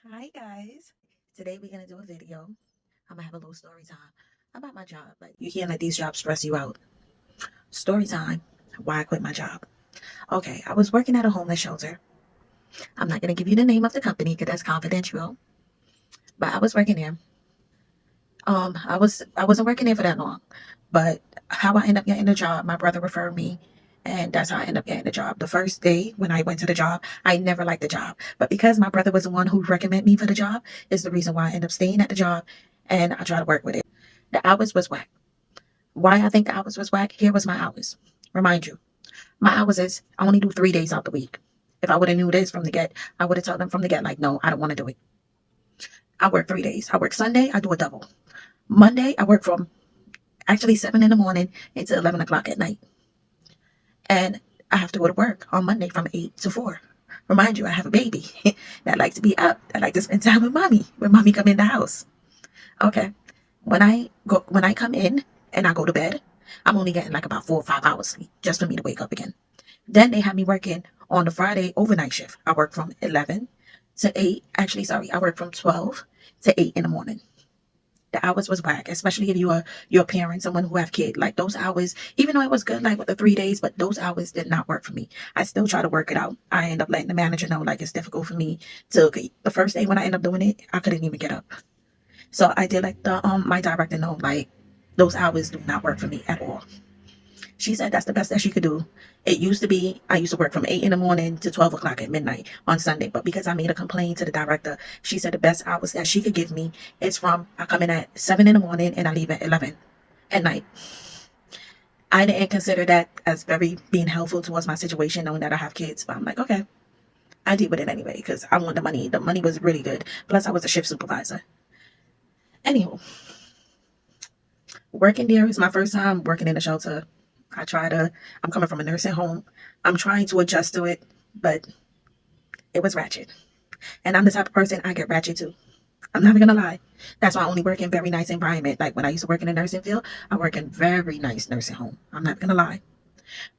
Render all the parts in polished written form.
Hi guys. Today we're gonna do a video. I'm gonna have a little story time about my job. Like you can't let these jobs stress you out. Story time. Why I quit my job. Okay, I was working at a homeless shelter. I'm not gonna give you the name of the company because that's confidential. But I was working there. I wasn't working there for that long. But how I ended up getting the job, my brother referred me. And that's how I ended up getting the job. The first day when I went to the job, I never liked the job. But because my brother was the one who recommended me for the job, is the reason why I ended up staying at the job and I try to work with it. The hours was whack. Why I think the hours was whack? Here was my hours. Remind you, my hours is I only do 3 days out the week. If I would have knew this from the get, I would have told them from the get, like, no, I don't want to do it. I work 3 days. I work Sunday, I do a double. Monday, I work from actually 7 in the morning until 11 o'clock at night. And I have to go to work on Monday from 8 to 4. Remind you, I have a baby that likes to be up, that like to spend time with mommy when mommy come in the house. Okay. When I come in and I go to bed, I'm only getting like about 4 or 5 hours sleep just for me to wake up again. Then they have me working on the Friday overnight shift. I work from 11 to 8. Actually, sorry, I work from 12 to 8 in the morning. The hours was whack, especially if you're a parent, someone who have kid. Like those hours, even though it was good, like with the 3 days, but those hours did not work for me. I still try to work it out. I end up letting the manager know like it's difficult for me to. The first day when I end up doing it, I couldn't even get up. So I did let the my director know like those hours do not work for me at all. She said that's the best that she could do. It used to be I used to work from 8 in the morning to 12 o'clock at midnight on Sunday, but because I made a complaint to the director, she said the best hours that she could give me is from I come in at 7 in the morning and I leave at 11 at night. I didn't consider that as very being helpful towards my situation, knowing that I have kids. But I'm like, okay, I deal with it anyway because I want the money. The money was really good. Plus, I was a shift supervisor. Anywho, working there is my first time working in a shelter. I try to, I'm coming from a nursing home. I'm trying to adjust to it, but it was ratchet. And I'm the type of person I get ratchet too. I'm not gonna lie. That's why I only work in very nice environment. Like when I used to work in a nursing field, I work in very nice nursing home. I'm not gonna lie.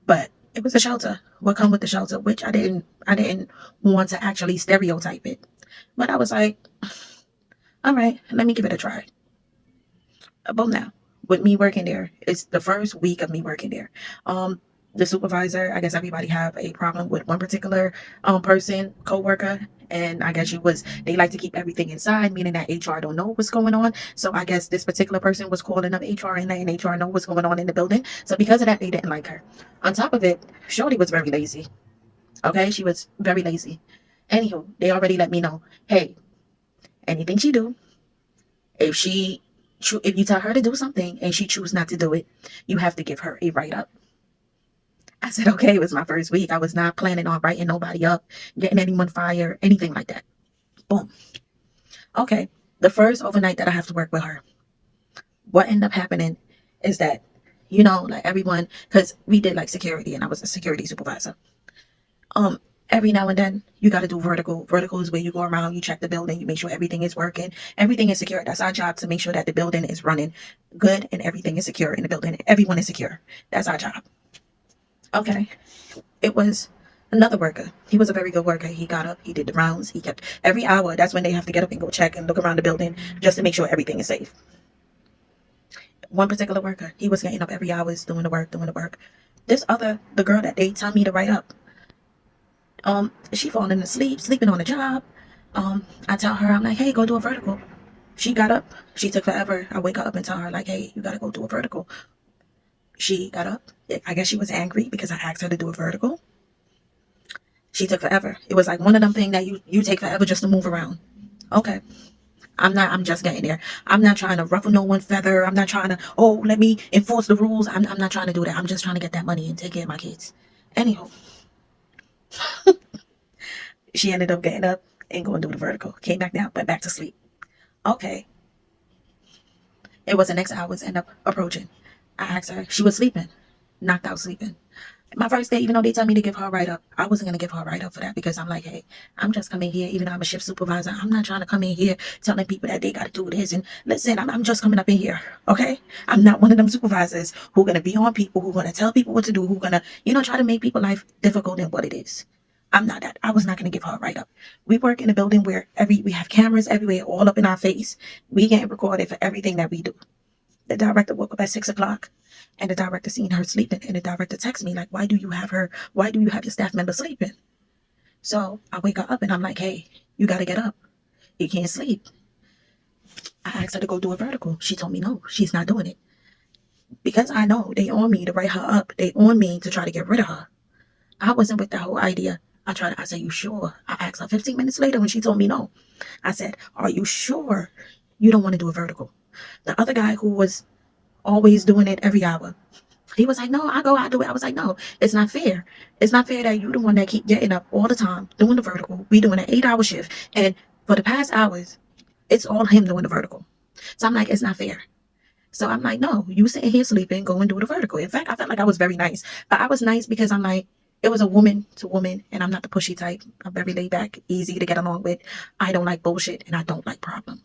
But it was a shelter. What come with the shelter, which I didn't want to actually stereotype it. But I was like, all right, let me give it a try. Boom now. With me working there, it's the first week of me working there. Um, the supervisor, I guess everybody have a problem with one particular person, co-worker, and I guess they like to keep everything inside, meaning that HR don't know what's going on. So I guess this particular person was calling up HR and letting HR know what's going on in the building. So because of that, they didn't like her. On top of it, Shorty was very lazy. Okay, she was very lazy. Anywho, they already let me know, hey, anything she do, if if you tell her to do something and she choose not to do it, you have to give her a write up. I said, okay, it was my first week. I was not planning on writing nobody up, getting anyone fired, anything like that. Boom. Okay. The first overnight that I have to work with her, what ended up happening is that, like everyone, because we did like security and I was a security supervisor. Um, every now and then you got to do vertical. Vertical is where you go around, you check the building, you make sure everything is working, everything is secure. That's our job, to make sure that the building is running good and everything is secure in the building. Everyone is secure. That's our job. Okay. It was another worker. He was a very good worker. He got up, he did the rounds, he kept every hour. That's when they have to get up and go check and look around the building just to make sure everything is safe. One particular worker, he was getting up every hour, doing the work, doing the work. The girl that they tell me to write up, she falling asleep, sleeping on the job. I tell her, I'm like, hey, go do a vertical. She got up. She took forever. I wake up and tell her, like, hey, you gotta go do a vertical. She got up. I guess she was angry because I asked her to do a vertical. She took forever. It was like one of them things that you take forever just to move around. Okay. I'm just getting there. I'm not trying to ruffle no one feather. I'm not trying to, let me enforce the rules. I'm not trying to do that. I'm just trying to get that money and take care of my kids. Anyhow, she ended up getting up and going to do the vertical. Came back down, went back to sleep. Okay. It was the next hours end up approaching. I asked her, she was sleeping, knocked out sleeping. My first day, even though they tell me to give her a write up, I wasn't gonna give her a write up for that because I'm like, hey, I'm just coming here, even though I'm a shift supervisor. I'm not trying to come in here telling people that they gotta do this. And listen, I'm just coming up in here, okay? I'm not one of them supervisors who gonna be on people, who gonna tell people what to do, who gonna, try to make people life difficult than what it is. I'm not that. I was not going to give her a write up. We work in a building where we have cameras everywhere, all up in our face. We get recorded for everything that we do. The director woke up at 6 o'clock, and the director seen her sleeping, and the director texted me like, "Why do you have her? Why do you have your staff member sleeping?" So I wake her up, and I'm like, "Hey, you got to get up. You can't sleep." I asked her to go do a vertical. She told me no, she's not doing it because I know they on me to write her up. They on me to try to get rid of her. I wasn't with the whole idea. I said, "You sure?" I asked her 15 minutes later when she told me no. I said, "Are you sure you don't want to do a vertical?" The other guy who was always doing it every hour, he was like, "No, I do it." I was like, "No, it's not fair. It's not fair that you the one that keep getting up all the time, doing the vertical. We doing an 8 hour shift. And for the past hours, it's all him doing the vertical." So I'm like, it's not fair. So I'm like, "No, you sitting here sleeping, go and do the vertical." In fact, I felt like I was very nice. But I was nice because I'm like, it was a woman to woman, and I'm not the pushy type. I'm very laid back, easy to get along with. I don't like bullshit, and I don't like problem.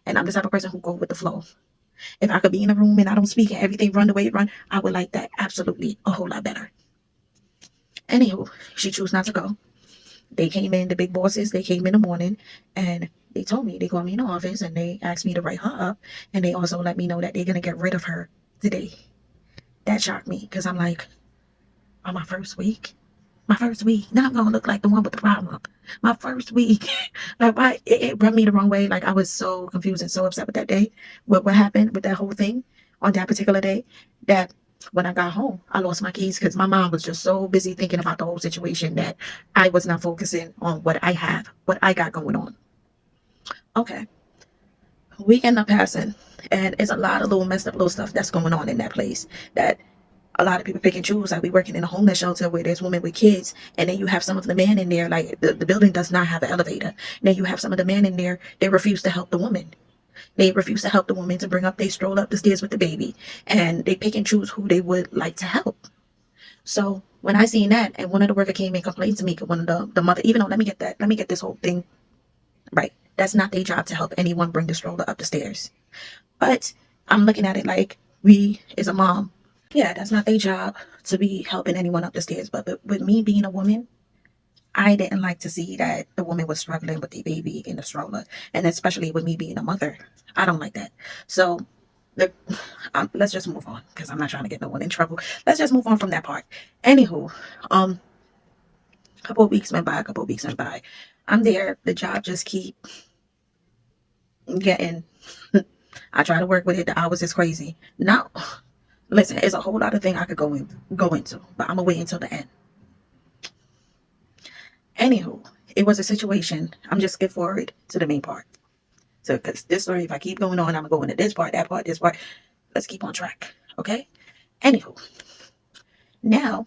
And I'm the type of person who go with the flow. If I could be in a room and I don't speak and everything run the way it run, I would like that absolutely a whole lot better. Anywho, she chose not to go. They came in, the big bosses, they came in the morning, and they told me, they called me in the office and they asked me to write her up. And they also let me know that they're going to get rid of her today. That shocked me because I'm like, on my first week? My first week. Now I'm going to look like the one with the problem. My first week. Like, why? It rubbed me the wrong way. Like, I was so confused and so upset with that day. What happened with that whole thing on that particular day, that when I got home, I lost my keys because my mom was just so busy thinking about the whole situation that I was not focusing on what I have, what I got going on. Okay. Week end up passing, and it's a lot of little messed up little stuff that's going on in that place that a lot of people pick and choose. Like, we working in a homeless shelter where there's women with kids, and then you have some of the men in there, like the building does not have an elevator. And then you have some of the men in there, they refuse to help the woman. They refuse to help the woman to bring up, they stroll up the stairs with the baby, and they pick and choose who they would like to help. So when I seen that, and one of the worker came and complained to me, one of the mother, even though, let me get this whole thing right. That's not their job to help anyone bring the stroller up the stairs. But I'm looking at it like, we as a mom, yeah, that's not their job to be helping anyone up the stairs. But with me being a woman, I didn't like to see that the woman was struggling with the baby in the stroller, and especially with me being a mother, I don't like that. So the, let's just move on because I'm not trying to get no one in trouble. Let's just move on from that part. Anywho, a couple of weeks went by. A couple of weeks went by. I'm there. The job just keep getting. I try to work with it. The hours is crazy. Now, listen, it's a whole lot of things I could go into, but I'm gonna wait until the end. Anywho, it was a situation. I'm just skip forward to the main part. So, because this story, if I keep going on, I'm gonna go into this part, that part, this part. Let's keep on track, okay? Anywho, now,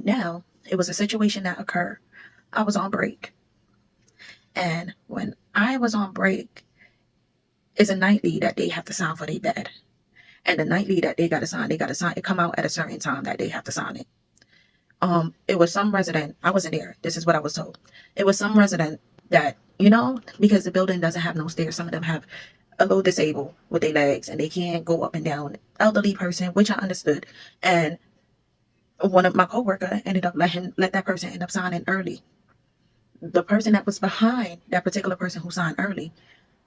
now it was a situation that occurred. I was on break, and when I was on break, it's a nightly that they have to sign for their bed. And the nightly that they got to sign, it come out at a certain time that they have to sign it. It was some resident, I wasn't there, this is what I was told. It was some resident that, because the building doesn't have no stairs, some of them have a little disabled with their legs and they can't go up and down. Elderly person, which I understood. And one of my coworker ended up let that person end up signing early. The person that was behind that particular person who signed early,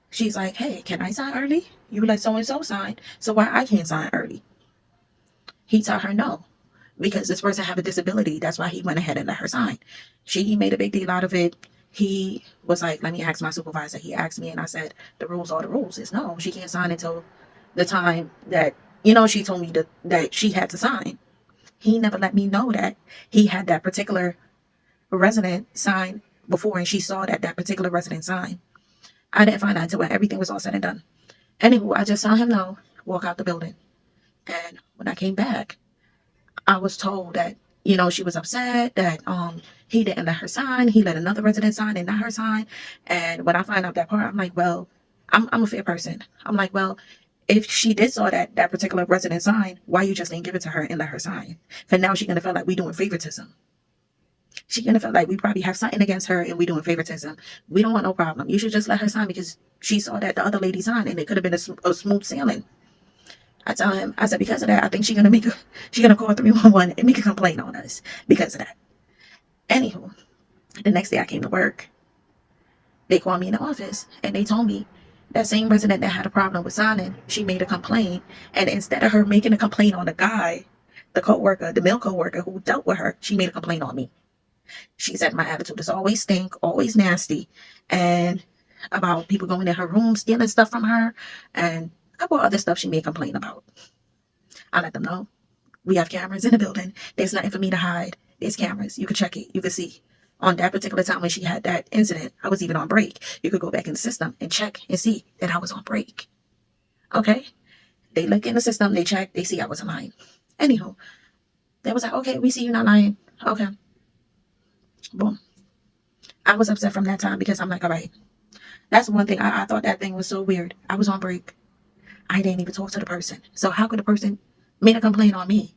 she's like, "Hey, can I sign early? You let so and so sign, so why I can't sign early?" He told her no, because this person have a disability. That's why he went ahead and let her sign. She made a big deal out of it. He was like, "Let me ask my supervisor." He asked me, and I said, "The rules are the rules. Is no, she can't sign until the time that she told me that she had to sign." He never let me know that he had that particular resident sign before, and she saw that particular resident sign. I didn't find out until when everything was all said and done. Anywho, I just saw him no, walk out the building. And when I came back, I was told that, she was upset that he didn't let her sign. He let another resident sign and not her sign. And when I find out that part, I'm like, well, I'm a fair person. I'm like, well, if she did saw that particular resident sign, why you just didn't give it to her and let her sign? For now she gonna feel like we doing favoritism. She gonna feel like we probably have something against her and we doing favoritism. We don't want no problem. You should just let her sign because she saw that the other lady signed and it could have been a smooth sailing. I tell him, I said, because of that, I think she's gonna call 311 and make a complaint on us because of that. Anywho, the next day I came to work. They called me in the office and they told me that same resident that had a problem with signing, she made a complaint. And instead of her making a complaint on the guy, the coworker, the male coworker who dealt with her, she made a complaint on me. She said my attitude is always stink, always nasty, and about people going in her room, stealing stuff from her, and a couple of other stuff she made a complaint about. I let them know. We have cameras in the building. There's nothing for me to hide. There's cameras. You can check it. You can see. On that particular time when she had that incident, I was even on break. You could go back in the system and check and see that I was on break. Okay? They look in the system, they check, they see I wasn't lying. Anywho, they was like, okay, we see you not lying. Okay. Boom. I was upset from that time because I'm like, all right. That's one thing. I thought that thing was so weird. I was on break. I didn't even talk to the person. So how could the person make a complaint on me?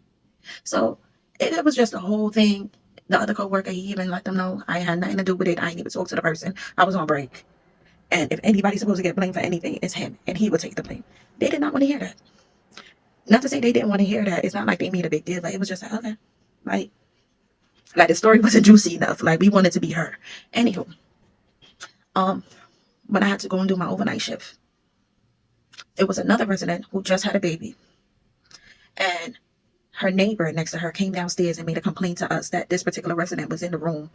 So it was just a whole thing. The other coworker, he even let them know I had nothing to do with it. I didn't even talk to the person. I was on break. And if anybody's supposed to get blamed for anything, it's him. And he would take the blame. They did not want to hear that. Not to say they didn't want to hear that. It's not like they made a big deal. Like, it was just like, okay. Like the story wasn't juicy enough. Like, we wanted to be her. Anywho, when I had to go and do my overnight shift, it was another resident who just had a baby. And her neighbor next to her came downstairs and made a complaint to us that this particular resident was in the room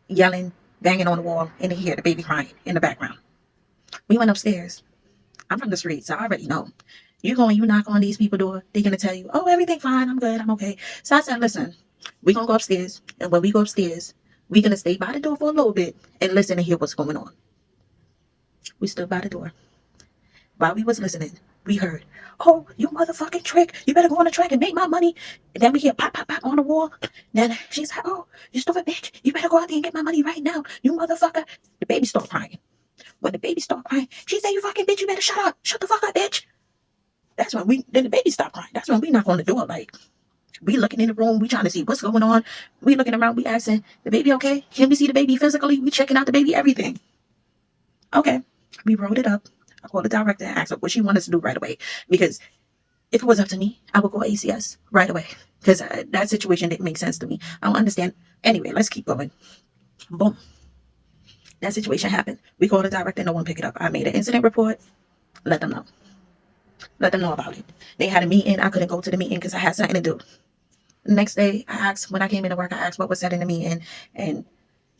yelling, banging on the wall, and they hear the baby crying in the background. We went upstairs. I'm from the streets, so I already know. You go and you knock on these people's door, they're going to tell you, oh, everything fine, I'm good, I'm okay. So I said, listen, we're going to go upstairs, and when we go upstairs, we're going to stay by the door for a little bit and listen and hear what's going on. We stood by the door. While we was listening, we heard, oh, you motherfucking trick. You better go on the track and make my money. And then we hear pop, pop, pop on the wall. Then she's like, oh, you stupid bitch. You better go out there and get my money right now. You motherfucker. The baby started crying. When the baby started crying, she said, you fucking bitch, you better shut up. Shut the fuck up, bitch. Then the baby stopped crying. That's when we knock on the door. Like, we looking in the room. We trying to see what's going on. We looking around. We asking, the baby okay? Can we see the baby physically? We checking out the baby, everything. Okay. We rolled it up. I called the director and asked her what she wanted us to do right away. Because if it was up to me, I would call ACS right away. Because that situation didn't make sense to me. I don't understand. Anyway, let's keep going. Boom. That situation happened. We called the director. No one picked it up. I made an incident report. Let them know. Let them know about it. They had a meeting. I couldn't go to the meeting because I had something to do. The next day, when I came into work, I asked what was said in the meeting. And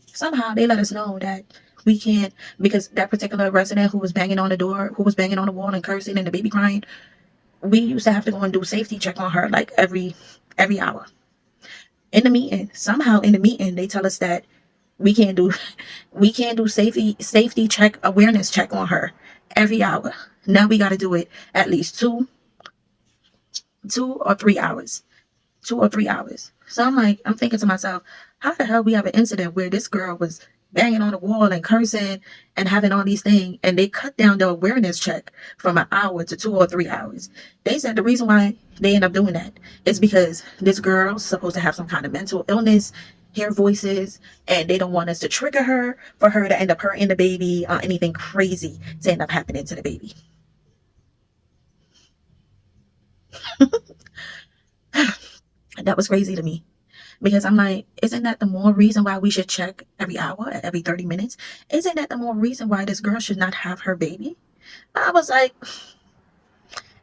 somehow they let us know that we can't, because that particular resident who was banging on the door, who was banging on the wall and cursing and the baby crying, we used to have to go and do safety check on her like every hour. In the meeting, somehow in the meeting, they tell us that we can't do safety check, awareness check on her every hour. Now we got to do it at least 2 or 3 hours. 2 or 3 hours. So I'm thinking to myself, how the hell we have an incident where this girl was banging on the wall and cursing and having all these things, and they cut down the awareness check from an hour to 2 or 3 hours. They said the reason why they end up doing that is because this girl's supposed to have some kind of mental illness, hear voices, and they don't want us to trigger her for her to end up hurting the baby or anything crazy to end up happening to the baby. That was crazy to me. Because I'm like, isn't that the more reason why we should check every hour, every 30 minutes? Isn't that the more reason why this girl should not have her baby? I was like,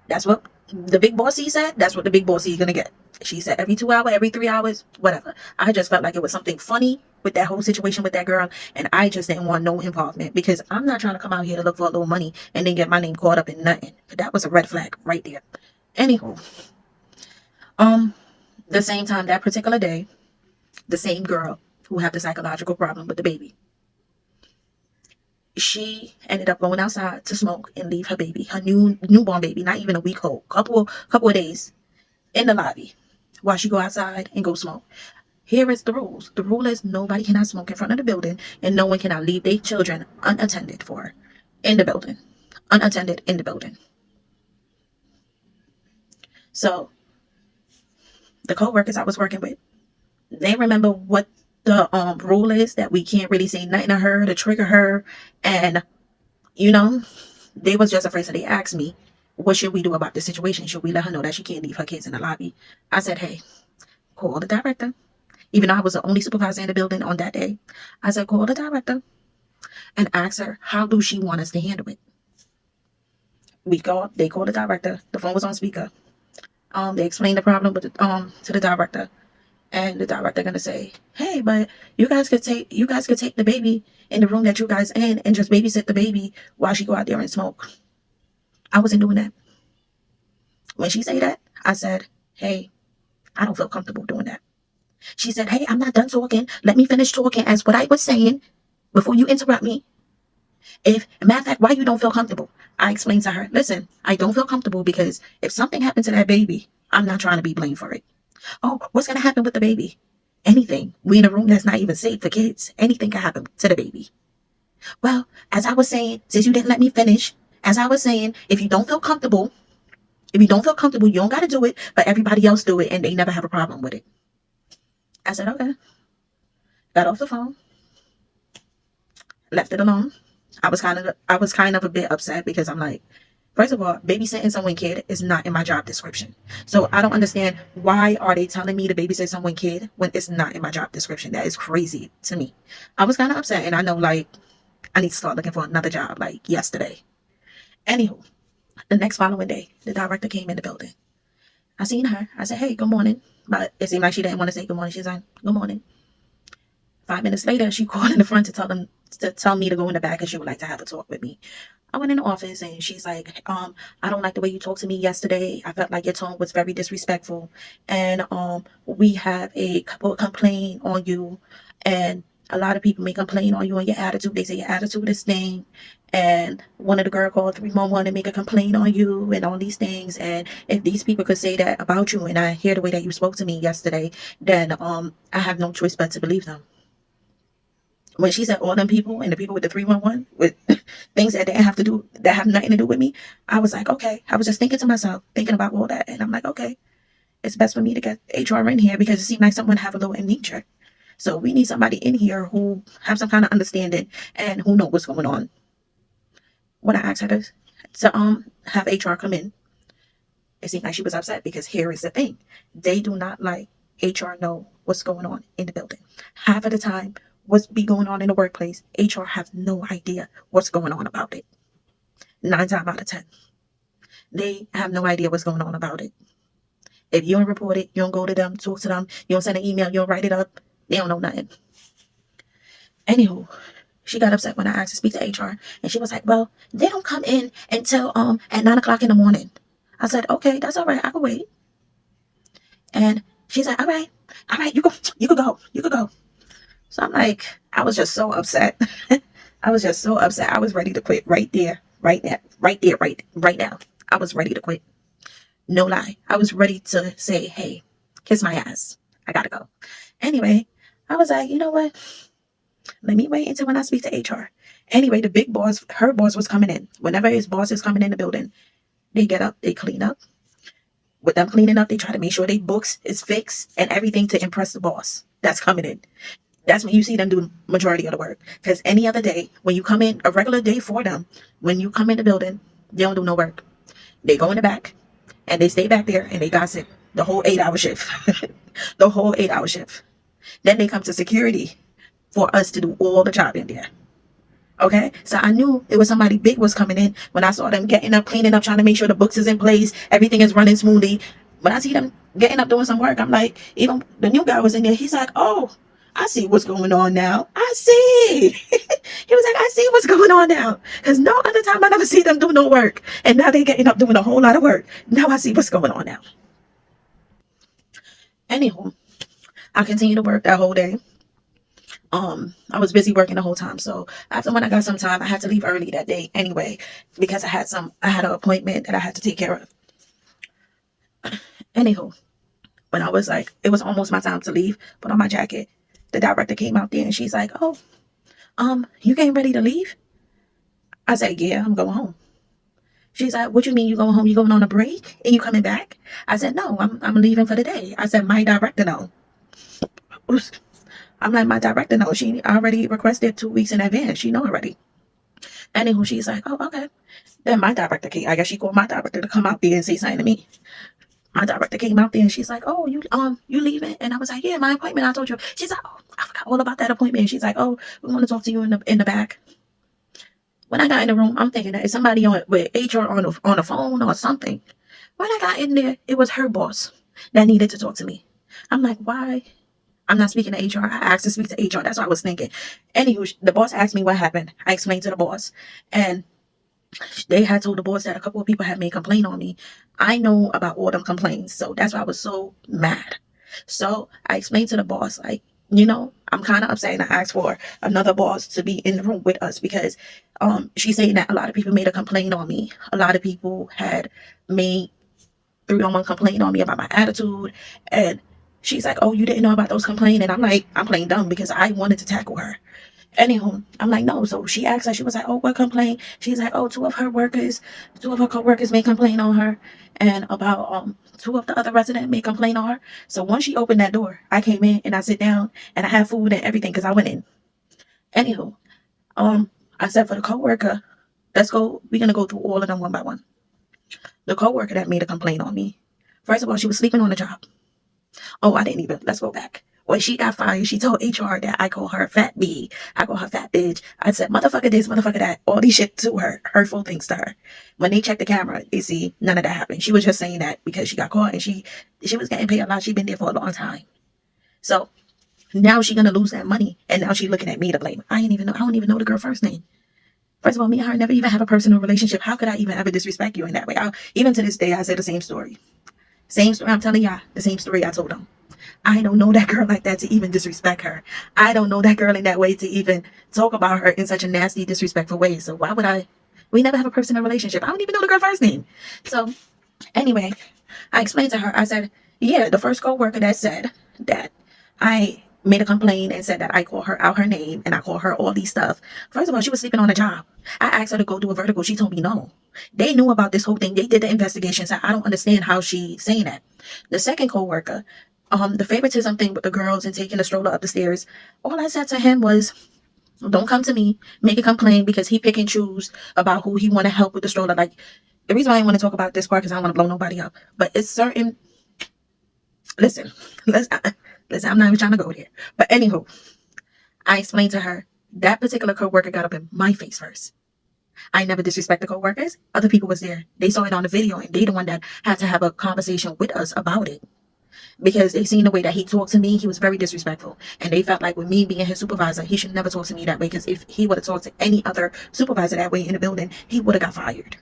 that's what the big bossy said. That's what the big bossy is going to get. She said every 2 hours, every 3 hours, whatever. I just felt like it was something funny with that whole situation with that girl. And I just didn't want no involvement because I'm not trying to come out here to look for a little money and then get my name caught up in nothing. That was a red flag right there. Anywho, the same time, that particular day, the same girl who had the psychological problem with the baby, she ended up going outside to smoke and leave her baby, her newborn baby, not even a week old, couple of days, in the lobby while she go outside and go smoke. Here is the rules. The rule is nobody cannot smoke in front of the building, and no one cannot leave their children unattended for in the building. Unattended in the building. So the co-workers I was working with, they remember what the rule is, that we can't really say nothing to her to trigger her. And they was just afraid. So they asked me, what should we do about this situation? Should we let her know that she can't leave her kids in the lobby? I said, hey, call the director. Even though I was the only supervisor in the building on that day, I said, call the director and ask her, how do she want us to handle it? They called the director. The phone was on speaker. They explained the problem with to the director. And the director gonna say, hey, but you guys could take the baby in the room that you guys in and just babysit the baby while she go out there and smoke. I wasn't doing that. When she said that, I said, hey, I don't feel comfortable doing that. She said, hey, I'm not done talking. Let me finish talking as what I was saying before you interrupt me. Matter of fact, why you don't feel comfortable? I explained to her, listen, I don't feel comfortable because if something happened to that baby, I'm not trying to be blamed for it. Oh, what's going to happen with the baby? Anything. We in a room that's not even safe for kids. Anything can happen to the baby. Well, as I was saying, since you didn't let me finish, as I was saying, if you don't feel comfortable, you don't got to do it, but everybody else do it and they never have a problem with it. I said, okay. Got off the phone. Left it alone. I was kind of a bit upset because I'm like, first of all, babysitting someone's kid is not in my job description. So I don't understand why are they telling me to babysit someone's kid when it's not in my job description. That is crazy to me. I was kind of upset, and I know like I need to start looking for another job like yesterday. Anywho, the next following day, the director came in the building. I seen her. I said, hey, good morning. But it seemed like she didn't want to say good morning. She's like, good morning. 5 minutes later, she called in the front to tell me to go in the back and she would like to have a talk with me. I went in the office and she's like, I don't like the way you talked to me yesterday. I felt like your tone was very disrespectful. And we have a couple complaint on you. And a lot of people may complain on you and your attitude. They say your attitude is stink. And one of the girl called 311 and make a complaint on you and all these things. And if these people could say that about you and I hear the way that you spoke to me yesterday, then I have no choice but to believe them. When she said all them people and the people with the 311 with things that didn't have to do, that have nothing to do with me, I was like, okay. I was just thinking to myself, thinking about all that. And I'm like, okay, it's best for me to get HR in here because it seemed like someone have a little amnesia. So we need somebody in here who have some kind of understanding and who know what's going on. When I asked her to have HR come in, it seemed like she was upset because here is the thing. They do not like HR know what's going on in the building. Half of the time, what's be going on in the workplace, HR have no idea what's going on about it. 9 times out of 10. They have no idea what's going on about it. If you don't report it, you don't go to them, talk to them, you don't send an email, you don't write it up, they don't know nothing. Anywho, she got upset when I asked to speak to HR and she was like, well, they don't come in until at 9 o'clock in the morning. I said, okay, that's all right, I can wait. And she's like, all right, you could go. So I'm like, I was just so upset. I was ready to quit right now. I was ready to quit. No lie. I was ready to say, hey, kiss my ass. I gotta go. Anyway, I was like, you know what? Let me wait until when I speak to HR. Anyway, the big boss, her boss was coming in. Whenever his boss is coming in the building, they get up, they clean up. With them cleaning up, they try to make sure their books is fixed and everything to impress the boss that's coming in. That's when you see them do majority of the work. Because any other day, when you come in, a regular day for them, when you come in the building, they don't do no work. They go in the back and they stay back there and they gossip the whole 8-hour shift. The whole 8-hour shift. Then they come to security for us to do all the job in there. Okay, so I knew it was somebody big was coming in when I saw them getting up, cleaning up, trying to make sure the books is in place, everything is running smoothly. When I see them getting up, doing some work, I'm like, even the new guy was in there. He's like, oh, I see what's going on now. I see. He was like, I see what's going on now. Because no other time I never see them do no work. And now they're getting up doing a whole lot of work. Now I see what's going on now. Anywho, I continued to work that whole day. I was busy working the whole time. So after when I got some time, I had to leave early that day anyway, because I had an appointment that I had to take care of. Anywho, when I was like, it was almost my time to leave, put on my jacket, the director came out there and she's like, oh, you getting ready to leave? I said, yeah, I'm going home. She's like, what you mean you going home? You going on a break and you coming back? I said, no, I'm leaving for the day. I said, my director know. I'm like, my director knows. She already requested 2 weeks in advance. She know already. Anywho, she's like, oh, okay. Then my director came. I guess she called my director to come out there and say something to me. My director came out there and she's like, "Oh, you leaving?" And I was like, "Yeah, my appointment. I told you." She's like, "Oh, I forgot all about that appointment." And she's like, "Oh, we want to talk to you in the back." When I got in the room, I'm thinking that it's somebody with HR on the phone or something. When I got in there, it was her boss that needed to talk to me. I'm like, why? I'm not speaking to HR. I asked to speak to HR. That's what I was thinking. Anywho, the boss asked me what happened. I explained to the boss, and they had told the boss that a couple of people had made complaint on me. I know about all them complaints, so that's why I was so mad. So I explained to the boss, like, I'm kind of upset, and I asked for another boss to be in the room with us because she's saying that a lot of people made a complaint on me. A lot of people had made 3-on-1 complaint on me about my attitude, and she's like, "Oh, you didn't know about those complaints?" And I'm like, I'm playing dumb because I wanted to tackle her. Anywho, I'm like, no. So she asked her, she was like, "Oh, what complaint?" She's like, "Oh, two of her co-workers made complaint on her, and about two of the other residents made complaint on her." So once she opened that door, I came in and I sit down and I had food and everything because I went in. Anywho, I said for the co-worker, we're gonna go through all of them one by one. The co-worker that made a complaint on me. First of all, she was sleeping on the job. Oh, I didn't even. Let's go back. When she got fired, she told HR that I call her fat B. I call her fat bitch. I said, motherfucker this, motherfucker that. All these shit to her. Hurtful things to her. When they checked the camera, they see none of that happened. She was just saying that because she got caught and she was getting paid a lot. She'd been there for a long time. So now she gonna lose that money. And now she looking at me to blame. I don't even know the girl's first name. First of all, me and her never even have a personal relationship. How could I even ever disrespect you in that way? Even to this day, I say the same story. Same story. I'm telling y'all the same story I told them. I don't know that girl like that to even disrespect her. I don't know that girl in that way to even talk about her in such a nasty, disrespectful way. So why would I? We never have a personal relationship. I don't even know the girl's first name. So anyway, I explained to her. I said, yeah, the first co-worker that said that I made a complaint and said that I called her out her name and I called her all these stuff. First of all, she was sleeping on the job. I asked her to go do a vertical. She told me no. They knew about this whole thing. They did the investigation. So I don't understand how she's saying that. The second co-worker, the favoritism thing with the girls and taking the stroller up the stairs. All I said to him was, don't come to me, make a complaint because he pick and choose about who he want to help with the stroller. Like, the reason why I want to talk about this part because I don't want to blow nobody up. But it's certain. Listen, listen. I'm not even trying to go there. But anywho, I explained to her that particular coworker got up in my face first. I never disrespect the coworkers. Other people was there. They saw it on the video, and they the one that had to have a conversation with us about it because they seen the way that he talked to me. He was very disrespectful, and they felt like with me being his supervisor, he should never talk to me that way. Because if he would have talked to any other supervisor that way in the building, he would have got fired.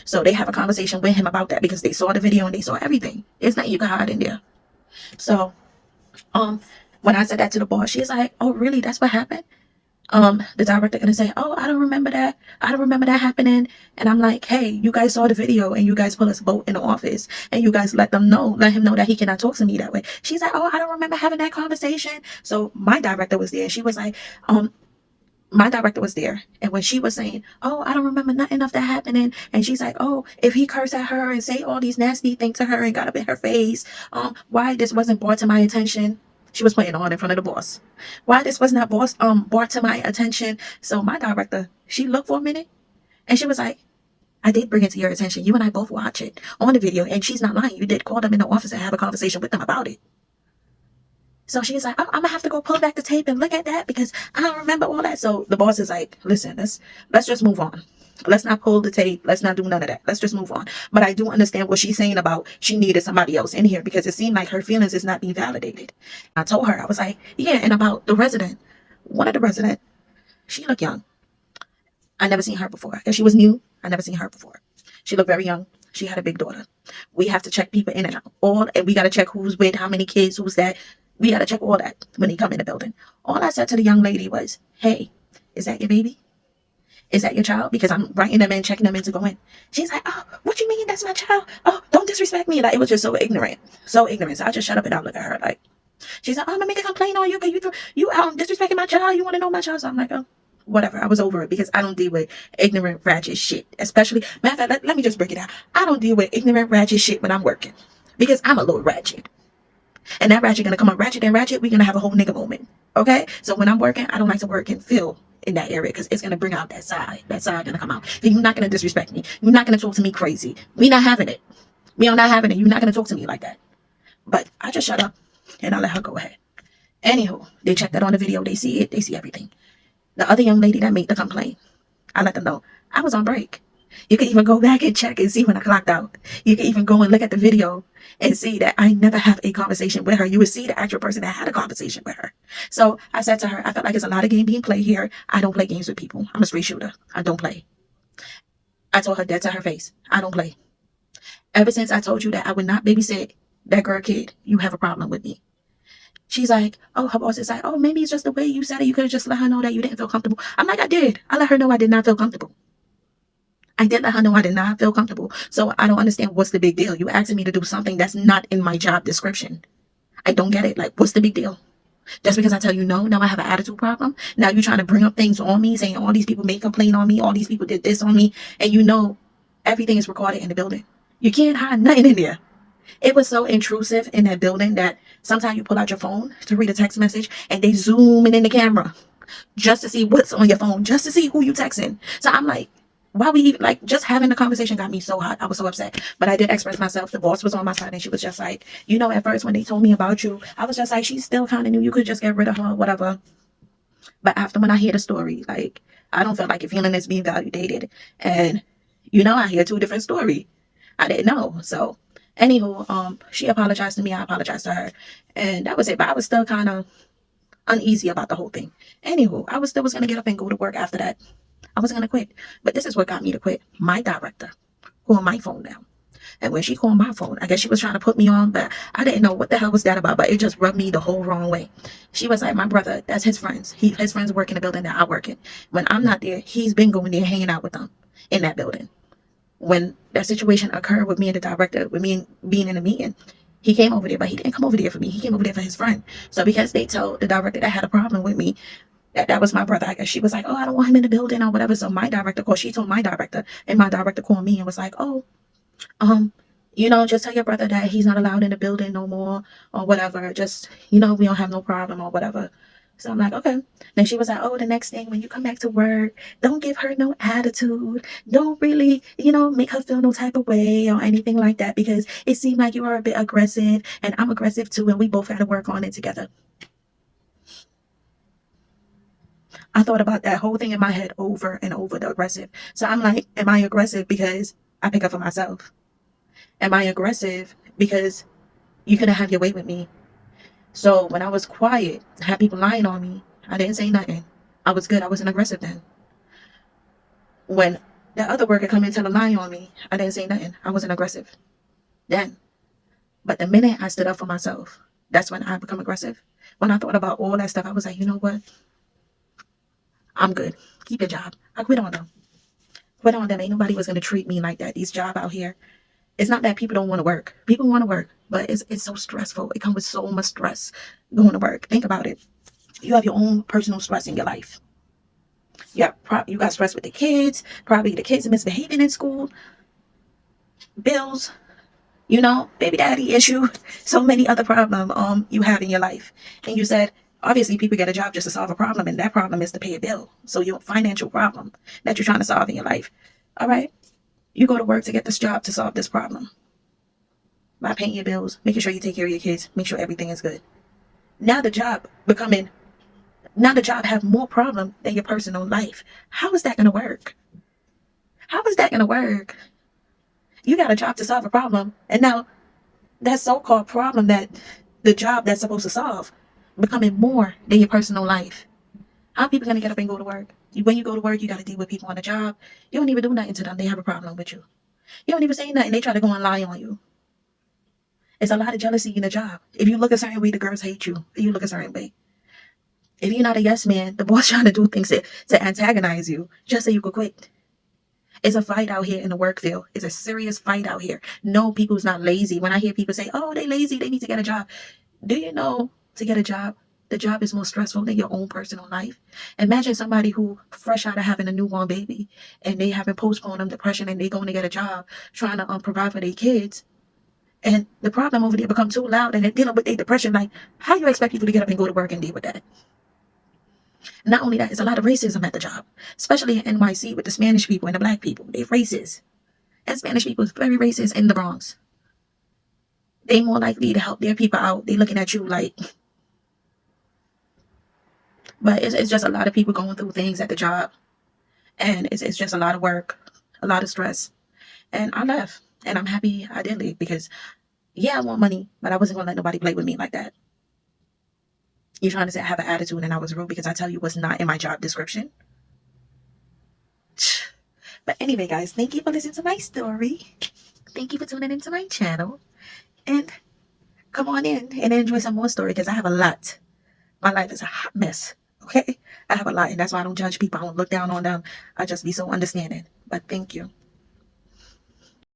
So they have a conversation with him about that because they saw the video and they saw everything. There's nothing you can hide in there. So, when I said that to the boss, she's like, "Oh, really? That's what happened?" The director gonna say, "Oh, I don't remember that. I don't remember that happening." And I'm like, "Hey, you guys saw the video and you guys put us both in the office and you guys let him know that he cannot talk to me that way." She's like, "Oh, I don't remember having that conversation." So my director was there. She was like, my director was there, and when she was saying, "Oh, I don't remember nothing of that happening," and she's like, "Oh, if he cursed at her and say all these nasty things to her and got up in her face, why this wasn't brought to my attention?" She was playing on in front of the boss. Why this was not brought to my attention? So my director, she looked for a minute, and she was like, "I did bring it to your attention. You and I both watch it on the video, and she's not lying. You did call them in the office and have a conversation with them about it." So she's like, "Oh, I'm gonna have to go pull back the tape and look at that because I don't remember all that." So the boss is like, "Listen, let's just move on. Let's not pull the tape. Let's not do none of that. Let's just move on." But I do understand what she's saying about she needed somebody else in here because it seemed like her feelings is not being validated. I told her, I was like, "Yeah," and about the resident, one of the resident, she looked young. I never seen her before. Because she was new. I never seen her before. She looked very young. She had a big daughter. We have to check people in and out. And we got to check who's with, how many kids, who's that. We got to check all that when they come in the building. All I said to the young lady was, "Hey, is that your baby? Is that your child?" Because I'm writing them in, checking them in to go in. She's like, "Oh, what you mean that's my child? Oh, don't disrespect me." Like, it was just so ignorant. So ignorant. So I just shut up and I look at her like, she's like, "Oh, I'm going to make a complaint on you because you disrespecting my child. You want to know my child." So I'm like, "Oh, whatever." I was over it because I don't deal with ignorant, ratchet shit. Especially, matter of fact, let me just break it down. I don't deal with ignorant, ratchet shit when I'm working because I'm a little ratchet. And that ratchet gonna come up ratchet and ratchet. We're gonna have a whole nigga moment. Okay? So when I'm working, I don't like to work and feel in that area because it's gonna bring out that side. That side gonna come out. And you're not gonna disrespect me. You're not gonna talk to me crazy. We not having it. We are not having it. You're not gonna talk to me like that. But I just shut up and I let her go ahead. Anywho, they checked that on the video. They see it. They see everything. The other young lady that made the complaint, I let them know I was on break. You can even go back and check and see when I clocked out. You can even go and look at the video and see that I never have a conversation with her. You would see the actual person that had a conversation with her. So I said to her, I felt like there's a lot of game being played here. I don't play games with people. I'm a straight shooter. I don't play. I told her dead to her face. I don't play. Ever since I told you that I would not babysit that girl kid, you have a problem with me. She's like, oh, her boss is like, oh, maybe it's just the way you said it. You could have just let her know that you didn't feel comfortable. I'm like, I did. I let her know I did not feel comfortable. I did let her know I did not feel comfortable. So I don't understand what's the big deal. You asking me to do something that's not in my job description. I don't get it. Like, what's the big deal? Just because I tell you no, now I have an attitude problem. Now you're trying to bring up things on me, saying all these people may complain on me. All these people did this on me. And you know, everything is recorded in the building. You can't hide nothing in there. It was so intrusive in that building that sometimes you pull out your phone to read a text message and they zoom in the camera just to see what's on your phone, just to see who you texting. So I'm like, why we even, like, just having the conversation got me so hot. I was so upset. But I did express myself. The boss was on my side and she was just like, you know, at first when they told me about you, I was just like, she still kind of knew. You could just get rid of her, whatever. But after when I hear the story, like, I don't feel like your feeling is being validated. And, you know, I hear two different stories. I didn't know. So, anywho, she apologized to me. I apologized to her. And that was it. But I was still kind of uneasy about the whole thing. Anywho, I was still was going to get up and go to work after that. I wasn't going to quit. But this is what got me to quit. My director called my phone down. And when she called my phone, I guess she was trying to put me on, but I didn't know what the hell was that about. But it just rubbed me the whole wrong way. She was like, my brother, that's his friends. His friends work in the building that I work in. When I'm not there, he's been going there hanging out with them in that building. When that situation occurred with me and the director, with me being in a meeting, he came over there, but he didn't come over there for me. He came over there for his friend. So because they told the director that had a problem with me, that was my brother, I guess she was like, oh, I don't want him in the building or whatever. So my director called, she told my director, and my director called me and was like, oh, you know, just tell your brother that he's not allowed in the building no more or whatever. Just, you know, we don't have no problem or whatever. So I'm like, okay. Then she was like, oh, the next thing when you come back to work, don't give her no attitude. Don't really, you know, make her feel no type of way or anything like that because it seemed like you were a bit aggressive and I'm aggressive too and we both had to work on it together. I thought about that whole thing in my head over and over, the aggressive. So I'm like, am I aggressive because I pick up for myself? Am I aggressive because you couldn't have your way with me? So when I was quiet, had people lying on me, I didn't say nothing. I was good. I wasn't aggressive then. When the other worker come in tell a lie on me, I didn't say nothing. I wasn't aggressive then. But the minute I stood up for myself, that's when I become aggressive. When I thought about all that stuff, I was like, you know what? I'm good. Keep your job. I quit on them. Quit on them. Ain't nobody was going to treat me like that. These jobs out here. It's not that people don't want to work. People want to work, but it's so stressful. It comes with so much stress going to work. Think about it. You have your own personal stress in your life. You got stress with the kids. Probably the kids are misbehaving in school. Bills. You know, baby daddy issue. So many other problems you have in your life. And you said, obviously people get a job just to solve a problem. And that problem is to pay a bill. So your financial problem that you're trying to solve in your life. All right. You go to work to get this job to solve this problem. By paying your bills, making sure you take care of your kids, make sure everything is good. Now the job have more problem than your personal life. How is that going to work? How is that going to work? You got a job to solve a problem, and now that so-called problem that the job that's supposed to solve becoming more than your personal life. How are people going to get up and go to work? When you go to work, you got to deal with people on the job. You don't even do nothing to them. They have a problem with you. You don't even say nothing. They try to go and lie on you. It's a lot of jealousy in the job. If you look a certain way, the girls hate you. If you look a certain way. If you're not a yes man, the boss trying to do things to antagonize you just so you could quit. It's a fight out here in the work field. It's a serious fight out here. No, people's not lazy. When I hear people say, oh, they lazy, they need to get a job. Do you know to get a job, the job is more stressful than your own personal life? Imagine somebody who fresh out of having a newborn baby and they having postpartum depression and they going to get a job trying to provide for their kids. And the problem over there become too loud and they're dealing with their depression. Like, how you expect people to get up and go to work and deal with that? Not only that, it's a lot of racism at the job, especially in NYC with the Spanish people and the black people. They're racist. And Spanish people is very racist in the Bronx. They more likely to help their people out. They looking at you like, but it's just a lot of people going through things at the job. And it's just a lot of work, a lot of stress. And I left. And I'm happy I did leave because, yeah, I want money, but I wasn't going to let nobody play with me like that. You're trying to say I have an attitude and I was rude because I tell you what's not in my job description. But anyway, guys, thank you for listening to my story. Thank you for tuning into my channel. And come on in and enjoy some more story because I have a lot. My life is a hot mess. Okay? I have a lot. And that's why I don't judge people. I don't look down on them. I just be so understanding. But thank you.